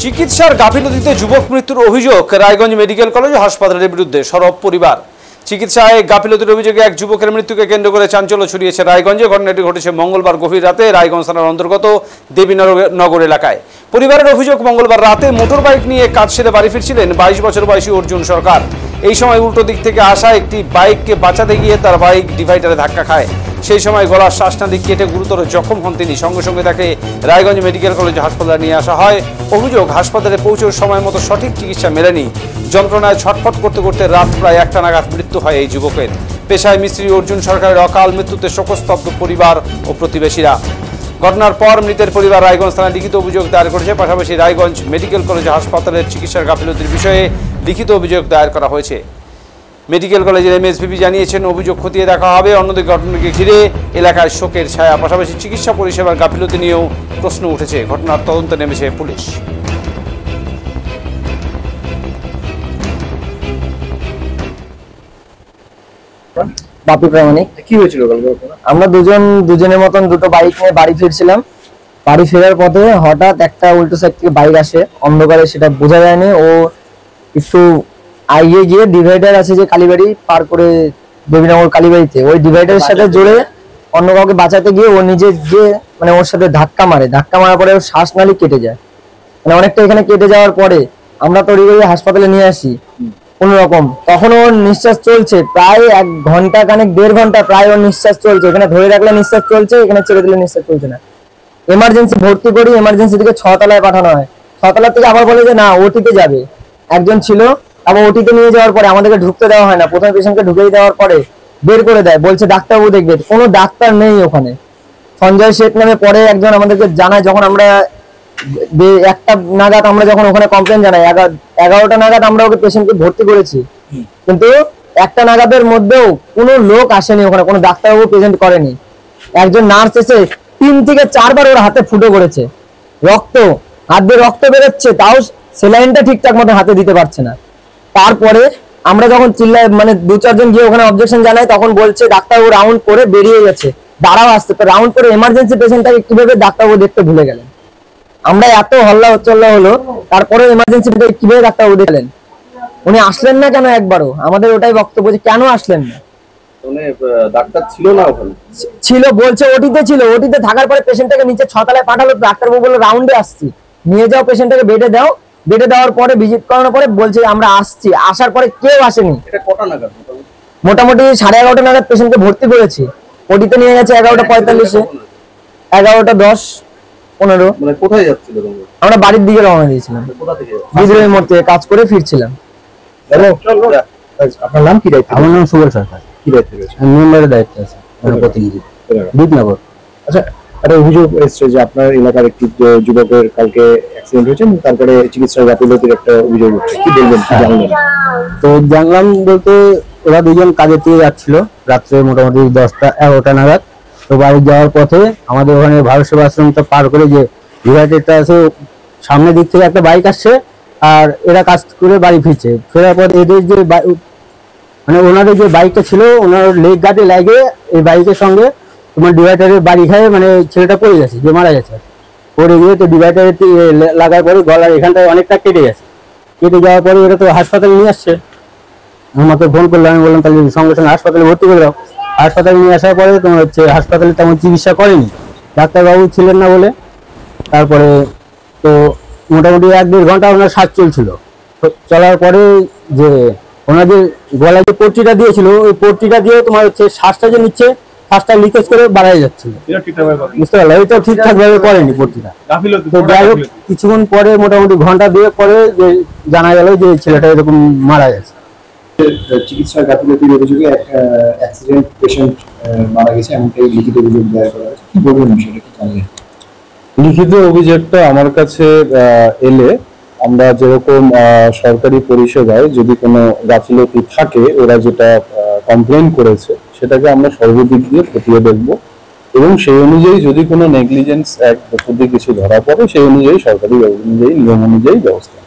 চিকিৎসার গাফিলতিতে যুবক মৃত্যুর অভিযোগ রায়গঞ্জ মেডিকেল কলেজ ও হাসপাতালের বিরুদ্ধে সরব পরিবার। চিকিৎসায় গাফিলতির অভিযোগে এক যুবকের মৃত্যুকে কেন্দ্র করে চাঞ্চল্য ছড়িয়েছে রায়গঞ্জে। ঘটনাটি ঘটেছে মঙ্গলবার গভীর রাতে রায়গঞ্জ থানার অন্তর্গত দেবীনগর এলাকায়। পরিবারের অভিযোগ, মঙ্গলবার রাতে মোটর বাইক নিয়ে কাজ সেরে বাড়ি ফিরছিলেন 22 বছর বয়সী অর্জুন সরকার। এই সময় উল্টো দিক থেকে আসা একটি বাইককে বাঁচাতে গিয়ে তার বাইক ডিভাইডারে ধাক্কা খায়। সেই সময় গলার শ্বাসনালী কেটে গুরুতর জখম হন তিনি। সঙ্গে সঙ্গে তাকে রায়গঞ্জ মেডিকেল কলেজ হাসপাতালে নিয়ে আসা হয়। অভিযোগ, হাসপাতালে পৌঁছেও সময় মতো সঠিক চিকিৎসা মেলেনি। যন্ত্রণায় ছটফট করতে করতে রাত প্রায় 1টা নাগাদ মৃত্যু হয় এই যুবকের। পেশায় মিস্ত্রি অর্জুন সরকারের অকাল মৃত্যুতে শোকস্তব্ধ পরিবার ও প্রতিবেশীরা। ঘটনার পর মৃতের পরিবার রায়গঞ্জ থানায় লিখিত অভিযোগ দায়ের করেছে। পাশাপাশি রায়গঞ্জ মেডিকেল কলেজ হাসপাতালের চিকিৎসার গাফিলতির বিষয়ে লিখিত অভিযোগ দায়ের করা হয়েছে। মেডিকেল কলেজের এমএসভিপি জানিয়েছেন, অভিযোগ খতিয়ে দেখা হবে। অন্যদিকে ঘটনাকে ঘিরে এলাকায় শোকের ছায়া। পাশাপাশি চিকিৎসা পরিষেবার গাফিলতি নিয়েও প্রশ্ন উঠেছে। ঘটনার তদন্তে নেমেছে পুলিশ। বাপি প্রামাণিক। কি হয়েছিল? আমরা দুজনের মতন দুটো বাইক নিয়ে বাড়ি ফিরছিলাম। বাড়ি ফেরার পথে হঠাৎ একটা উল্টো সাইড থেকে বাইক আসে, অন্ধকারে সেটা বোঝা যায়নি। ও একটু আইয়ে গিয়ে ডিভাইডার আছে যে কালীবাড়ি পার করে দেবীনগর কালীবাড়িতে, ওই ডিভাইডারের সাথে জোরে অন্য কাউকে বাঁচাতে গিয়ে ও নিজে গিয়ে মানে ওর সাথে ধাক্কা মারার পরে ওর শ্বাসনালী কেটে যায়। মানে অনেকটা এখানে কেটে যাওয়ার পরে আমরা তড়িঘড়ি হাসপাতালে নিয়ে আসি কোন রকম। তখন ওর নিঃশ্বাস চলছে প্রায় 1 ঘন্টা কানেক 1.5 ঘন্টা প্রায় ওর নিঃশ্বাস চলছে। এখানে ধরে রাখলে নিঃশ্বাস চলছে, এখানে ছেড়ে দিলে নিঃশ্বাস চলছে না। এমার্জেন্সি ভর্তি করি, এমার্জেন্সি থেকে 6 তলায় পাঠানো হয়। 6 তলা থেকে আবার বলে যে না ওটিতে যাবে। একজন ছিল, আবার ওটিতে নিয়ে যাওয়ার পরে আমাদেরকে ঢুকতে দেওয়া হয় না। প্রথমে পেশেন্টকে ঢুকিয়ে দেওয়ার পরে বের করে দেয়, বলছে ডাক্তারবাবু দেখবে। কোনো ডাক্তার নেই ওখানে। সঞ্জয় শেখ নামে পরে একজন আমাদেরকে জানায়, যখন আমরা 1টা নাগাদ আমরা যখন ওখানে কমপ্লেন জানাই, 11টা নাগাদ আমরা ওকে পেশেন্টকে ভর্তি করেছি, কিন্তু 1টা নাগাদের মধ্যেও কোনো লোক আসেনি ওখানে, কোনো ডাক্তারবাবু প্রেজেন্ট করেনি। একজন নার্স এসে 3 থেকে 4 বার ওর হাতে ফুটো করেছে, রক্ত হাত দিয়ে রক্ত বেরোচ্ছে, তাও সেলাইনটা ঠিকঠাক মতো হাতে দিতে পারছে না। তারপরে আমরা যখন চিল্লায় মানে 2-4 জন গিয়ে ওখানে অবজেকশন জানাই, তখন বলছে ডাক্তারবাবু রাউন্ড করে বেরিয়ে গেছে, দাঁড়াও আসতে। তো রাউন্ড করে এমার্জেন্সি পেশেন্টটাকে কিভাবে ডাক্তারবাবু দেখতে ভুলে গেলেন? আমরা এত হল্লা হচ্চল্লা হলো, তারপরে এমার্জেন্সি কিভাবে ডাক্তারবাবু দেখলেন? উনি আসলেন না কেন একবারও? আমাদের ওটাই বক্তব্য যে কেন আসলেন না। ডাক্তার ছিল না ওখানে? ছিল, বলছে ওটিতে ছিল। ওটিতে থাকার পরে পেশেন্টটাকে নিচে 6 তলায় পাঠালো। ডাক্তারবাবু বললো রাউন্ডে আসছি, নিয়ে যাও পেশেন্টটাকে বেডে দাও। বেডে দেওয়ার পরে ভিজিট করানোর পরে বলছে আমরা আসছি। আসার পরে কেউ আসেনি। এটা কটা নাগাদ? মোটামুটি 11:30 নাগাদ পেশেন্টকে ভর্তি করেছি। ওটিতে নিয়ে গেছে 11:45-এ, 11:10-15। মানে কোথায় যাচ্ছিল তোমরা? আমরা বাড়ির দিকে রওনা দিয়েছিলাম। কোথা থেকে? বিদ্রোহী মোড় থেকে কাজ করে ফিরছিলাম। আপনার নাম কি? আমার নাম সুবল সরকার। কি দায়িত্বে রয়েছে? মেম্বারের দায়িত্ব আছে, প্রতিনিধি বিদনগর। আচ্ছা, একটা অভিযোগ এসেছে যে আপনার এলাকার একটি যুবকের কালকে অ্যাক্সিডেন্ট হয়েছে, তারপরে চিকিৎসার গাফিলতির একটা অভিযোগ উঠছে। কি বলবেন, কি জানলেন? তো জানলাম বলতে ওরা দুজন কাজের থেকে যাচ্ছিল রাত্রে মোটামুটি 10টা-11টা নাগাদ। তো বাড়ি যাওয়ার পথে আমাদের ওখানে ভারত সেবা আশ্রমটা পার করে যে ডিভাইডারটা আছে, সামনের দিক থেকে একটা বাইক আসছে, আর এরা কাজ করে বাড়ি ফিরছে। ফেরার পর এদের যে মানে ওনাদের যে বাইকটা ছিল, ওনার লেগ গার্ডে লাগে এই বাইকের সঙ্গে তোমার ডিভাইডারের বাড়ি খায়, মানে ছেলেটা পড়ে গেছে, যে মারা গেছে। পড়ে গিয়ে তো ডিভাইডারে লাগার পরে গলার এখানটায় অনেকটা কেটে গেছে। কেটে যাওয়ার পরে এরা তো হাসপাতালে নিয়ে আসছে। আমাকে ফোন করলো, আমি বললাম তাহলে সঙ্গে সঙ্গে হাসপাতালে ভর্তি করে দাও। হাসপাতালে নিয়ে আসার পরে তোমার হচ্ছে হাসপাতালে তেমন চিকিৎসা করেনি, ডাক্তারবাবু ছিলেন না বলে। তারপরে তো মোটামুটি 1-1.5 ঘন্টা ওনার শ্বাস চলছিল। চলার পরে যে ওনার যে গলায় যে পট্টিটা দিয়েছিল, ওই পট্টিটা দিয়ে তোমার হচ্ছে শ্বাসটা যে নিচ্ছে, শ্বাসটা লিকেজ করে বাড়াই যাচ্ছিল। বুঝতে পারলো, ওইটা ঠিকঠাক ভাবে করেনি পট্টিটা। তো যাই হোক, কিছুক্ষণ পরে মোটামুটি ঘন্টা 2 পরে যে জানা গেল যে ছেলেটা এরকম মারা গেছে। চিকিৎসার গাফিলতির অভিযোগে অ্যাক্সিডেন্ট পেশেন্ট মারা গেছে, এমনটাই লিখিত অভিযোগ দায়ের করা হয়েছে। কি বলবেন বিষয়টা, কি জানলেন? লিখিত অভিযোগটা আমার কাছে এলে আমরা যেরকম সরকারি পরিষেবায় যদি কোনো গাফিলতি থাকে, ওরা যেটা কমপ্লেন করেছে সেটাকে আমরা সর্বদিক দিয়ে খতিয়ে দেখব, এবং সেই অনুযায়ী যদি কোনো নেগলিজেন্স অ্যাক্ট কিছু ধরা পড়ে, সেই অনুযায়ী সরকারি অনুযায়ী নিয়ম অনুযায়ী ব্যবস্থা।